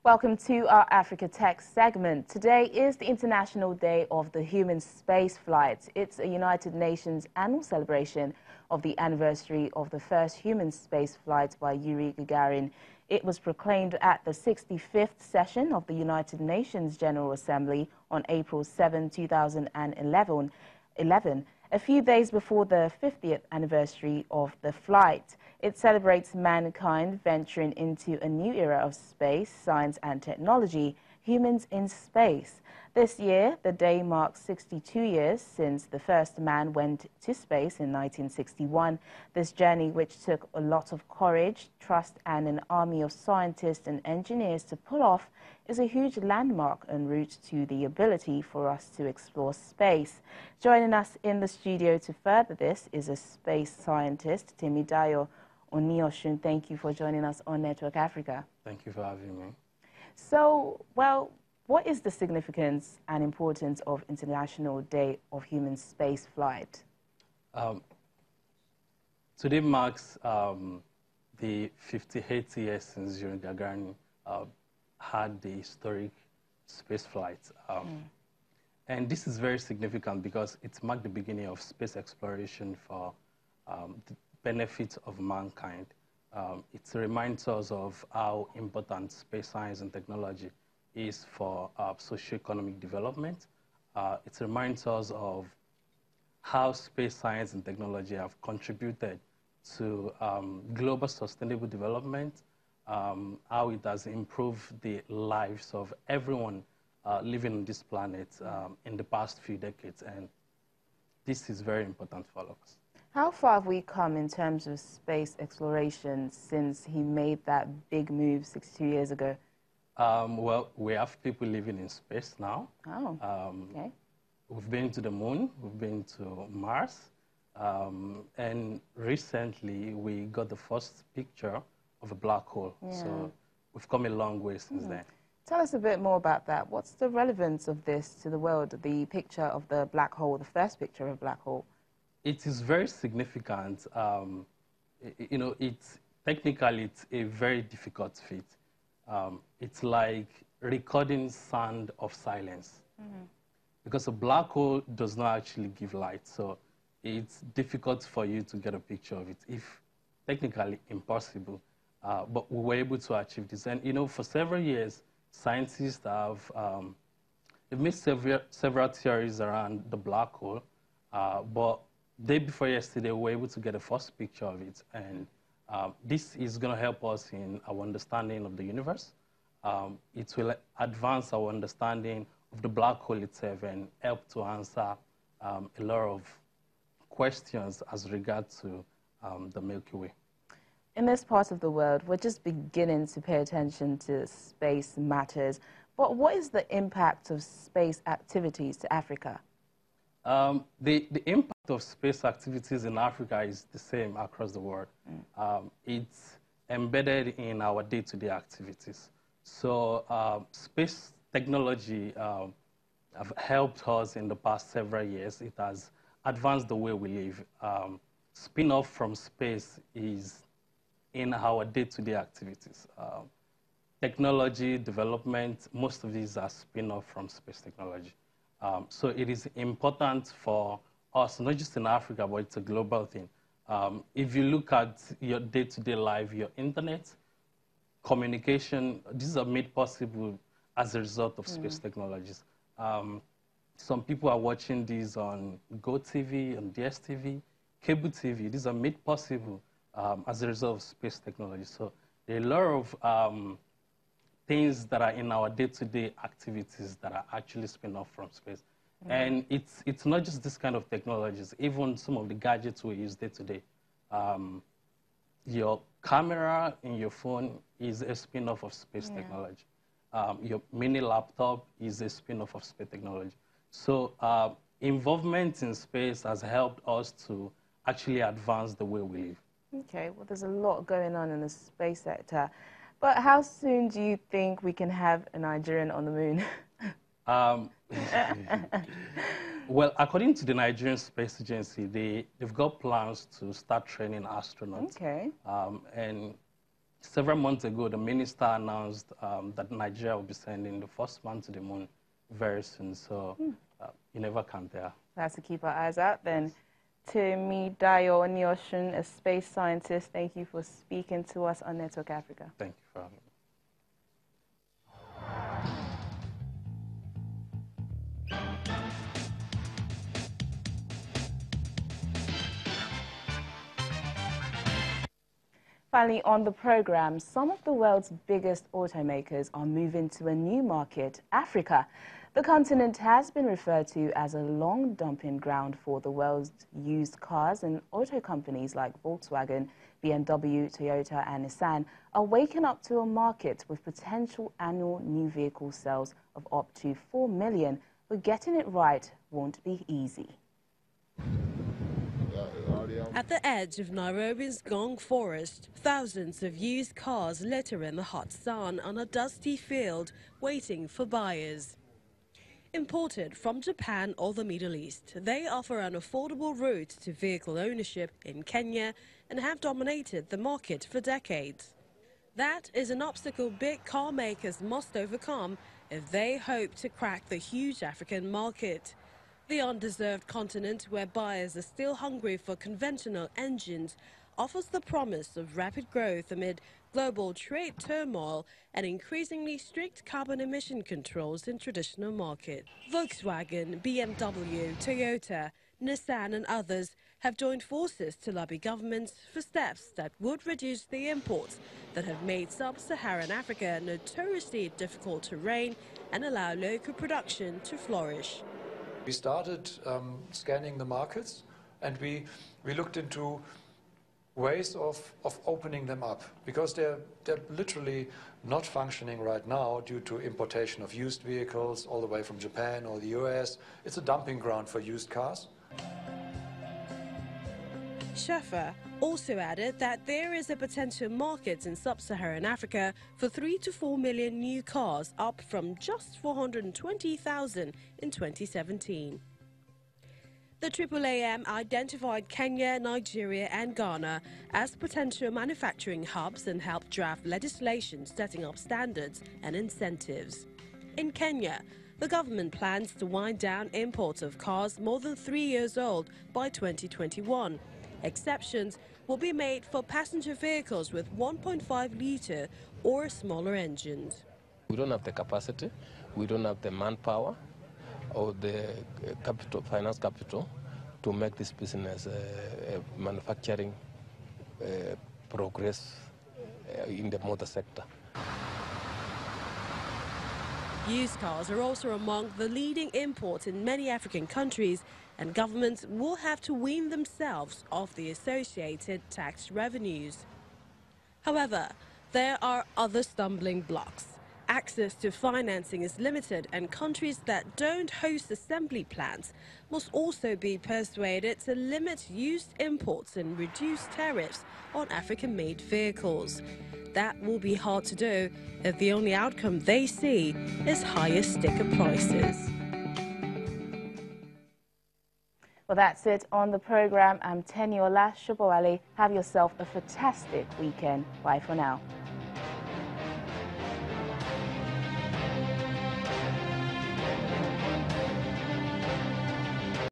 Welcome to our Africa Tech segment. Today is the International Day of the Human Spaceflight. It's a United Nations annual celebration of the anniversary of the first human spaceflight by Yuri Gagarin. It was proclaimed at the 65th session of the United Nations General Assembly on April 7, 2011, a few days before the 50th anniversary of the flight. It celebrates mankind venturing into a new era of space, science and technology, humans in space. This year, the day marks 62 years since the first man went to space in 1961. This journey, which took a lot of courage, trust and an army of scientists and engineers to pull off, is a huge landmark en route to the ability for us to explore space. Joining us in the studio to further this is a space scientist, Timidayo Onioshun. Thank you for joining us on Network Africa. Thank you for having me. So, what is the significance and importance of International Day of Human Space Flight? Today marks the 58th year since Yuri Gagarin had the historic space flight. And this is very significant because it marked the beginning of space exploration for the benefit of mankind. It reminds us of how important space science and technology is for socio-economic development. It reminds us of how space science and technology have contributed to global sustainable development, how it has improved the lives of everyone living on this planet in the past few decades. And this is very important for all of us. How far have we come in terms of space exploration since he made that big move 62 years ago? Well, we have people living in space now. Oh, okay. We've been to the moon, we've been to Mars, and recently we got the first picture of a black hole. Yeah. So we've come a long way since then. Tell us a bit more about that. What's the relevance of this to the world, the picture of the black hole, the first picture of a black hole? It is very significant. You know, technically it's a very difficult feat. It's like recording sound of silence. Because a black hole does not actually give light, so it's difficult for you to get a picture of it, if technically impossible. But we were able to achieve this. And you know, for several years, scientists have they've made several theories around the black hole, but day before yesterday, we were able to get a first picture of it. And this is going to help us in our understanding of the universe. It will advance our understanding of the black hole itself and help to answer a lot of questions as regards to the Milky Way. In this part of the world, we're just beginning to pay attention to space matters. But what is the impact of space activities to Africa? The impact of space activities in Africa is the same across the world. It's embedded in our day-to-day activities. So space technology have helped us in the past several years. It has advanced the way we live. Spin-off from space is in our day-to-day activities. Technology development, most of these are spin-off from space technology. So it is important for us, not just in Africa, but it's a global thing. If you look at your day-to-day life, your internet, communication, these are made possible as a result of space technologies. Some people are watching these on GoTV, on DSTV, cable TV. These are made possible as a result of space technology. So there are a lot of things that are in our day-to-day activities that are actually spin off from space. And it's not just this kind of technologies, even some of the gadgets we use day-to-day. Your camera in your phone is a spin-off of space technology. Your mini laptop is a spin-off of space technology. So involvement in space has helped us to actually advance the way we live. Okay, well, there's a lot going on in the space sector. But how soon do you think we can have a Nigerian on the moon? Well, according to the Nigerian Space Agency, they've got plans to start training astronauts. Okay. And several months ago, the minister announced that Nigeria will be sending the first man to the moon very soon. So you never can tell. That's to keep our eyes out then. Temi Dayo Onyoshun, a space scientist, thank you for speaking to us on Network Africa. Thank you for having me. Finally, on the program, some of the world's biggest automakers are moving to a new market, Africa. The continent has been referred to as a long dumping ground for the world's used cars, and auto companies like Volkswagen, BMW, Toyota and Nissan are waking up to a market with potential annual new vehicle sales of up to 4 million, but getting it right won't be easy. At the edge of Nairobi's Gong Forest, thousands of used cars litter in the hot sun on a dusty field, waiting for buyers. Imported from Japan or the Middle East, they offer an affordable route to vehicle ownership in Kenya and have dominated the market for decades. That is an obstacle big car makers must overcome if they hope to crack the huge African market. The undeserved continent, where buyers are still hungry for conventional engines, offers the promise of rapid growth amid global trade turmoil and increasingly strict carbon emission controls in traditional markets. Volkswagen, BMW, Toyota, Nissan and others have joined forces to lobby governments for steps that would reduce the imports that have made sub-Saharan Africa notoriously difficult terrain and allow local production to flourish. We started scanning the markets, and we looked into ways of opening them up, because they're literally not functioning right now due to importation of used vehicles all the way from Japan or the US. It's a dumping ground for used cars. Schäfer also added that there is a potential market in sub-Saharan Africa for 3 to 4 million new cars, up from just 420,000 in 2017. The AAAM identified Kenya, Nigeria and Ghana as potential manufacturing hubs and helped draft legislation setting up standards and incentives. In Kenya, the government plans to wind down imports of cars more than 3 years old by 2021. Exceptions will be made for passenger vehicles with 1.5-litre or smaller engines. We don't have the capacity, we don't have the manpower or the finance capital to make this business manufacturing progress in the motor sector. Used cars are also among the leading imports in many African countries, and governments will have to wean themselves off the associated tax revenues. However, there are other stumbling blocks. Access to financing is limited, and countries that don't host assembly plants must also be persuaded to limit used imports and reduce tariffs on African-made vehicles. That will be hard to do if the only outcome they see is higher sticker prices. Well, that's it on the program. I'm Teniola Shobowale. Have yourself a fantastic weekend. Bye for now.